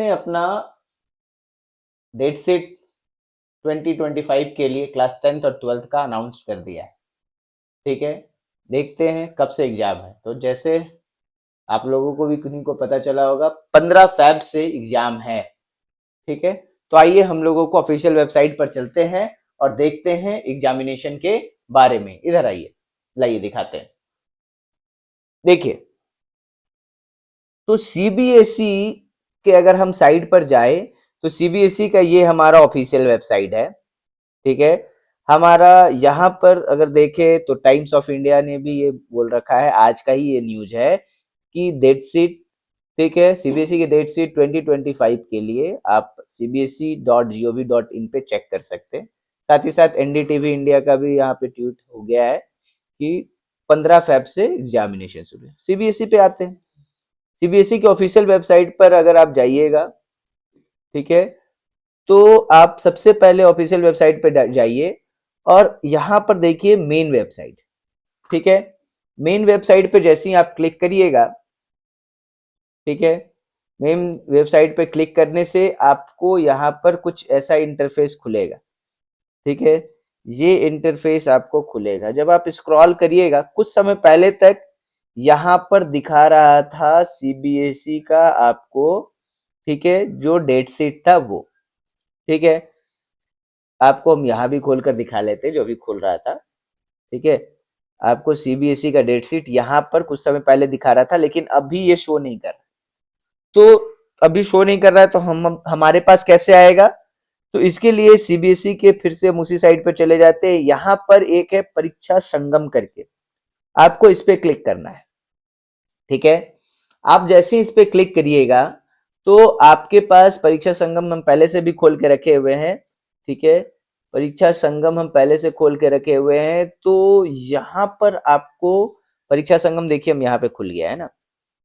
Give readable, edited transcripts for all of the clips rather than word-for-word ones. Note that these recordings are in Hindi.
ने अपना डेट शीट 2025 के लिए क्लास 10th और 12th का अनाउंस कर दिया है। ठीक है, देखते हैं कब से एग्जाम है। तो जैसे आप लोगों को भी किन्हीं को पता चला होगा, 15 फैब से एग्जाम है। ठीक है, तो आइए हम लोगों को ऑफिशियल वेबसाइट पर चलते हैं और देखते हैं एग्जामिनेशन के बारे में। इधर आइए, लाइए दिखाते हैं। देखिए, तो सीबीएसई के अगर हम साइट पर जाए तो सीबीएसई का ये हमारा ऑफिशियल वेबसाइट है। ठीक है, हमारा यहाँ पर अगर देखें तो टाइम्स ऑफ इंडिया ने भी ये बोल रखा है, आज का ही ये न्यूज है कि डेट शीट, ठीक है, सीबीएसई की डेट शीट 2025 के लिए आप cbse.gov.in पे चेक कर सकते हैं। साथ ही साथ एनडीटीवी इंडिया का भी यहाँ पे ट्वीट हो गया है कि 15 फैब से एग्जामिनेशन शुरू है। सीबीएसई पे आते हैं। सीबीएसई के ऑफिशियल वेबसाइट पर अगर आप जाइएगा, ठीक है, तो आप सबसे पहले ऑफिशियल वेबसाइट पे जाइए और यहां पर देखिए मेन वेबसाइट। ठीक है, मेन वेबसाइट पे जैसे ही आप क्लिक करिएगा, ठीक है, मेन वेबसाइट पे क्लिक करने से आपको यहाँ पर कुछ ऐसा इंटरफेस खुलेगा। ठीक है, ये इंटरफेस आपको खुलेगा। जब आप स्क्रॉल करिएगा, कुछ समय पहले तक यहाँ पर दिखा रहा था सीबीएसई का आपको, ठीक है, जो डेट शीट था वो। ठीक है, आपको हम यहाँ भी खोल कर दिखा लेते, जो भी खोल रहा था। ठीक है, आपको सीबीएसई का डेट शीट यहाँ पर कुछ समय पहले दिखा रहा था, लेकिन अभी ये शो नहीं कर रहा। तो अभी शो नहीं कर रहा है तो हम हमारे पास कैसे आएगा? तो इसके लिए सीबीएसई के फिर से हम उसी साइट पर चले जाते हैं। यहाँ पर एक है परीक्षा संगम करके, आपको इस पे क्लिक करना है। ठीक है, आप जैसे ही इस पे क्लिक करिएगा तो आपके पास परीक्षा संगम हम पहले से भी खोल के रखे हुए हैं। ठीक है, परीक्षा संगम हम पहले से खोल के रखे हुए हैं। तो यहाँ पर आपको परीक्षा संगम, देखिए हम यहाँ पे खुल गया है ना।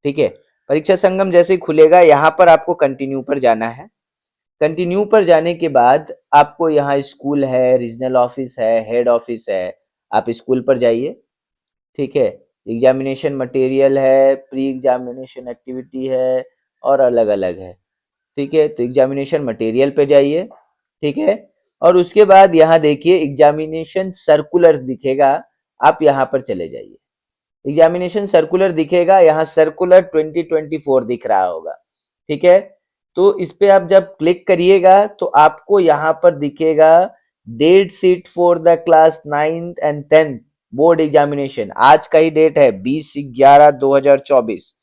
ठीक है, परीक्षा संगम जैसे ही खुलेगा, यहाँ पर आपको कंटिन्यू पर जाना है। कंटिन्यू पर जाने के बाद आपको यहाँ स्कूल है, रीजनल ऑफिस है, हेड ऑफिस है, आप स्कूल पर जाइए। ठीक है, एग्जामिनेशन मटेरियल है, प्री एग्जामिनेशन एक्टिविटी है और अलग अलग है। ठीक है, तो एग्जामिनेशन मटेरियल पे जाइए। ठीक है, और उसके बाद यहाँ देखिए एग्जामिनेशन सर्कुलर दिखेगा, आप यहाँ पर चले जाइए। एग्जामिनेशन सर्कुलर दिखेगा, यहाँ सर्कुलर 2024 दिख रहा होगा। ठीक है, तो इस पे आप जब क्लिक करिएगा तो आपको यहाँ पर दिखेगा date sheet for the class 9th and 10th board examination. आज का ही डेट है 20/11/2024।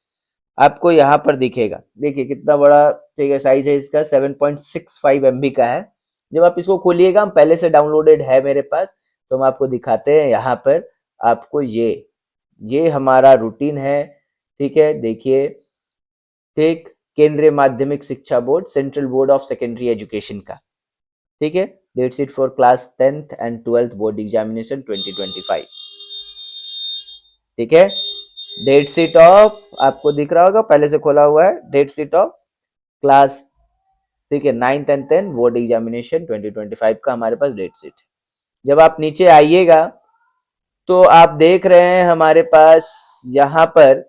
आपको यहाँ पर दिखेगा, देखिए कितना बड़ा, ठीक है, साइज है इसका 7.65 MB का है। जब आप इसको खोलिएगा, हम पहले से डाउनलोडेड है मेरे पास, तो हम आपको दिखाते हैं। यहाँ पर आपको ये हमारा रूटीन है। ठीक है, देखिए, ठीक, केंद्रीय माध्यमिक शिक्षा board, central board of secondary education का। ठीक है, date sheet for class 10th and 12th board examination 2025। ठीक है, डेट शीट ऑफ, आपको दिख रहा होगा पहले से खोला हुआ है, डेट शीट ऑफ क्लास, ठीक है, 9th and 10th board examination 2025 का हमारे पास डेट शीट है। जब आप नीचे आइएगा तो आप देख रहे हैं हमारे पास यहाँ पर,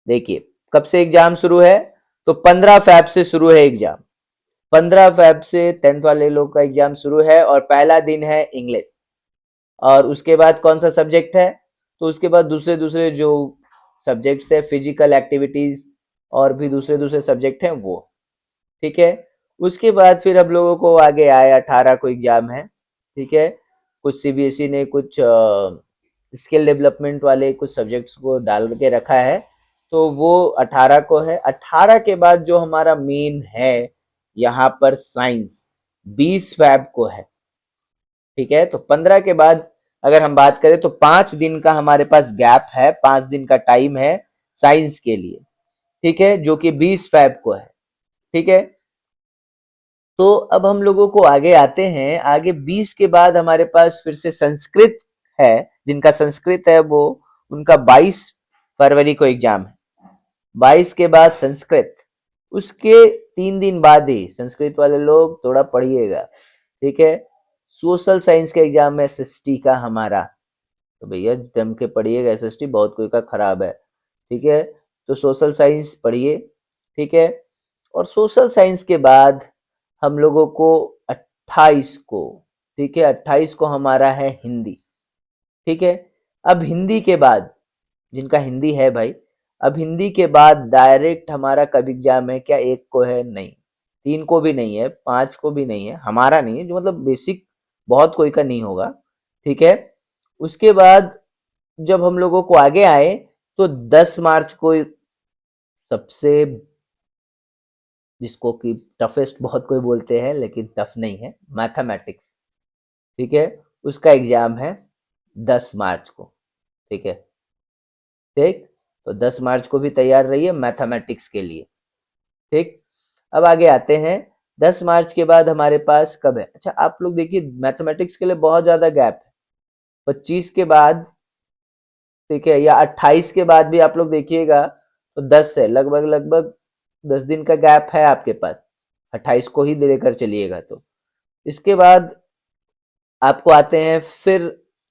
देखिए कब से एग्जाम शुरू है। तो 15 फैब से शुरू है एग्जाम। 15 फैब से 10th वाले लोग का एग्जाम शुरू है और पहला दिन है इंग्लिश। और उसके बाद कौन सा सब्जेक्ट है? तो उसके बाद दूसरे दूसरे जो सब्जेक्ट्स है, फिजिकल एक्टिविटीज और भी दूसरे दूसरे सब्जेक्ट हैं वो। ठीक है, उसके बाद फिर हम लोगों को आगे आए, 18 को एग्जाम है। ठीक है, कुछ सीबीएसई ने कुछ स्किल डेवलपमेंट वाले कुछ सब्जेक्ट्स को डाल के रखा है, तो वो 18 को है। 18 के बाद जो हमारा मेन है यहाँ पर साइंस, 20 फैब को है। ठीक है, तो 15 के बाद अगर हम बात करें तो 5 दिन का हमारे पास गैप है, 5 दिन का टाइम है साइंस के लिए। ठीक है, जो कि 20 फैब को है। ठीक है, तो अब हम लोगों को आगे आते हैं। आगे 20 के बाद हमारे पास फिर से संस्कृत है, जिनका संस्कृत है वो, उनका 22 फरवरी को एग्जाम है। 22 के बाद संस्कृत, उसके 3 दिन बाद ही संस्कृत वाले लोग थोड़ा पढ़िएगा। ठीक है, सोशल साइंस का एग्जाम है एसएसटी का हमारा, तो भैया जम के पढ़िएगा, एसएसटी बहुत कोई का खराब है। ठीक है, तो सोशल साइंस पढ़िए। ठीक है, और सोशल साइंस के बाद हम लोगों को 28 को, ठीक है, 28 को हमारा है हिंदी, ठीक है। अब हिंदी के बाद, जिनका हिंदी है भाई, अब हिंदी के बाद डायरेक्ट हमारा कब एग्जाम है? क्या एक को है? नहीं। 3 को भी नहीं है, 5 को भी नहीं है, हमारा नहीं है, जो मतलब बेसिक बहुत कोई का नहीं होगा, ठीक है। उसके बाद जब हम लोगों को आगे आए तो 10 मार्च को सबसे, जिसको कि टफेस्ट बहुत कोई बोलते हैं लेकिन टफ नहीं है, मैथमेटिक्स, ठीक है, उसका एग्जाम है 10 मार्च को, ठीक है, ठीक। तो 10 मार्च को भी तैयार रहिए मैथमेटिक्स के लिए, ठीक। अब आगे आते हैं, 10 मार्च के बाद हमारे पास कब है? अच्छा, आप लोग देखिए मैथमेटिक्स के लिए बहुत ज्यादा गैप है, 25 के बाद, ठीक है, या 28 के बाद भी आप लोग देखिएगा तो 10 है, लगभग लगभग 10 दिन का गैप है आपके पास, 28 को ही लेकर चलिएगा। तो इसके बाद आपको आते हैं फिर,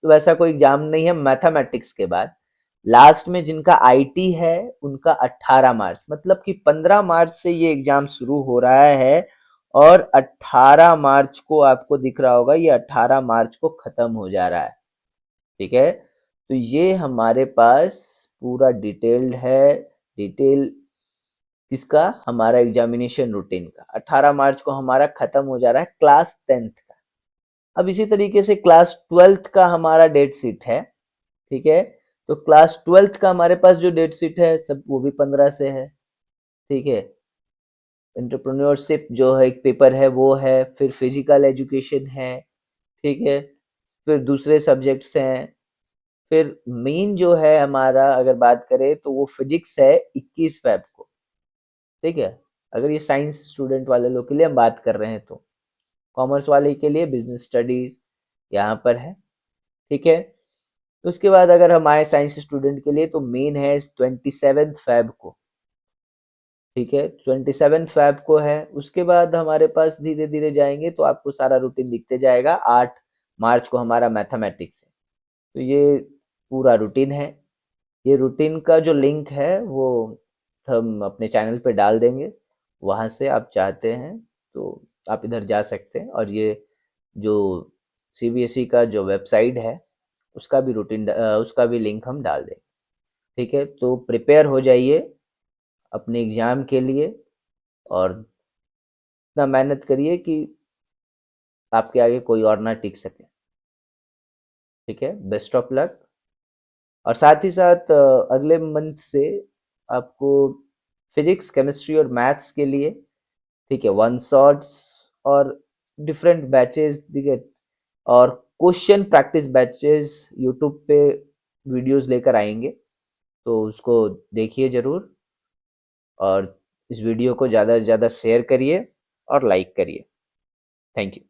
वैसा कोई एग्जाम नहीं है मैथमेटिक्स के बाद। लास्ट में जिनका आईटी है उनका 18 मार्च, मतलब कि 15 मार्च से ये एग्जाम शुरू हो रहा है और 18 मार्च को आपको दिख रहा होगा ये 18 मार्च को खत्म हो जा रहा है, ठीक है। तो ये हमारे पास पूरा डिटेल्ड है, डिटेल किसका? हमारा एग्जामिनेशन रूटीन का। 18 मार्च को हमारा खत्म हो जा रहा है क्लास 10th का। अब इसी तरीके से क्लास 12th का हमारा डेट शीट है, ठीक है। तो क्लास 12th का हमारे पास जो डेट शीट है सब वो भी 15 से है, ठीक है। एंटरप्रेन्योरशिप जो है एक पेपर है वो है, फिर फिजिकल एजुकेशन है, ठीक है, फिर दूसरे सब्जेक्ट्स हैं, फिर मेन जो है हमारा अगर बात करें तो वो फिजिक्स है 21 फेब को, ठीक है। अगर ये साइंस स्टूडेंट वाले लोग के लिए हम बात कर रहे हैं तो, कॉमर्स वाले के लिए बिजनेस स्टडीज यहाँ पर है, ठीक है। तो उसके बाद अगर हम आए साइंस स्टूडेंट के लिए तो मेन है 27 फैब को, ठीक है, 27 फैब को है। उसके बाद हमारे पास धीरे धीरे जाएंगे तो आपको सारा रूटीन दिखते जाएगा। 8 मार्च को हमारा मैथमेटिक्स है, तो ये पूरा रूटीन है। ये रूटीन का जो लिंक है वो हम अपने चैनल पे डाल देंगे, वहाँ से आप चाहते हैं तो आप इधर जा सकते हैं। और ये जो सीबीएसई का जो वेबसाइट है उसका भी रूटीन, उसका भी लिंक हम डाल देंगे, ठीक है। तो प्रिपेयर हो जाइए अपने एग्ज़ाम के लिए और इतना मेहनत करिए कि आपके आगे कोई और ना टिक सके, ठीक है। Best of luck. और साथ ही साथ अगले मंथ से आपको फिजिक्स, केमिस्ट्री और मैथ्स के लिए, ठीक है, वन शॉट्स और डिफरेंट बैचेस, ठीक है, और क्वेश्चन प्रैक्टिस बैचेस यूट्यूब पे वीडियोस लेकर आएंगे, तो उसको देखिए ज़रूर। और इस वीडियो को ज़्यादा से ज़्यादा शेयर करिए और लाइक करिए। Thank you.